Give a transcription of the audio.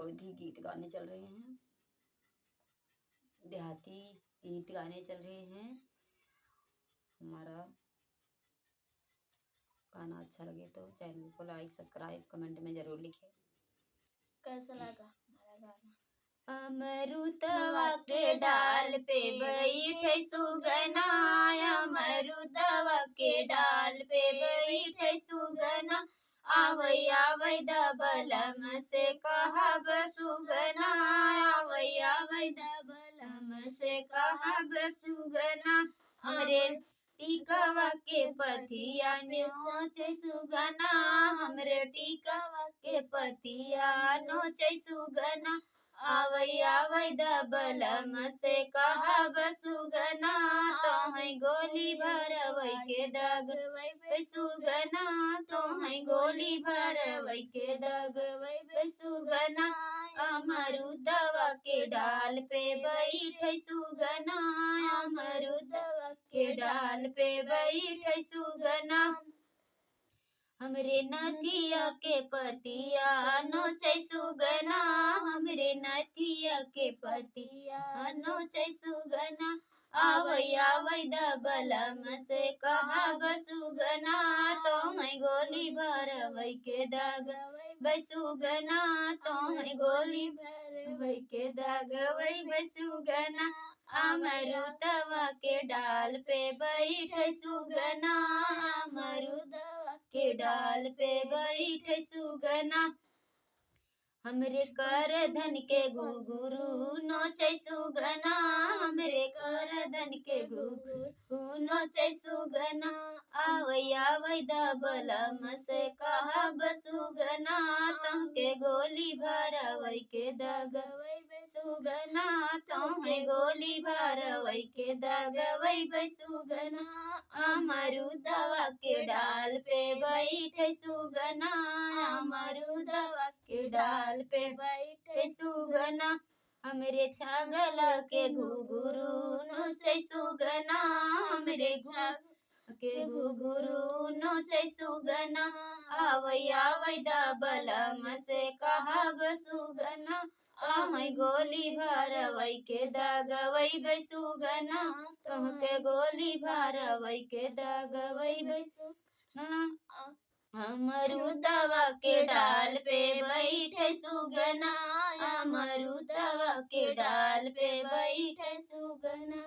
अवधी गीत गाने चल रहे हैं, देहाती गीत गाने चल रहे हैं। हमारा गाना अच्छा लगे तो चैनल को लाइक सब्सक्राइब कमेंट में जरूर लिखें। कैसा लगा हमारा गाना? अमरुदवा के डाल पे बैठे सुगना, अमरुदवा के डाल पे बैठे सुगना, आवै आवै दबलम से कहब सुगना, आवै आवै दबलम से कहब सुगना। हमरे टिकवा के पतिया नोचे सुगना, हमरे टिकवा के पतिया नोचे सुगना, आवै आवै दबलम से कहब सुगना, तोहै गोली भरवै के दगवै सुगना, तोहै गोली भरवै के दगवै सुगना। अमरुदवा के डाल पे बैठे सुगना, अमरुदवा के डाल पे बैठे सुगना, हमरे नथिया के पतिया नोचे सुगना, हमरे नथिया के पतिया नोचे सुगना, आवै आवै दबलम से कहब सुगना, तोहै गोली भरवै के दगवै सुगना, तोहै गोली भरवै के दगवै सुगना। अमरुदवा के डाल पे बैठे सुगना, अमरुदवा के डाल पे बैठे सुगना, हमरे कर धन के घुघरू नोचे सुगना, हमरे कर धन के घुघरू नोचे सुगना, आवै आवै दबलम से कहब सुगना, तोहके गोली भरवै के दगवै सुगना, तोहै गोली भरवै के दगवै सुगना। अमरुदवा के डाल पे बैठे सुगना, अमरुदवा के डाल पे बैठे सुगना, हमरे छगल के घुघरू नोचे सुगना, हमरे छगल के घुघरू नोचे सुगना, आवै आवै दबलम से कहब सुगना, आवै गोली भरवै के दगवै सुगना, तोहके गोली भरवै के दगवै सुगना। अमरुदवा के डाल पे बैठे सुगना, अमरुदवा के डाल पे बैठे सुगना।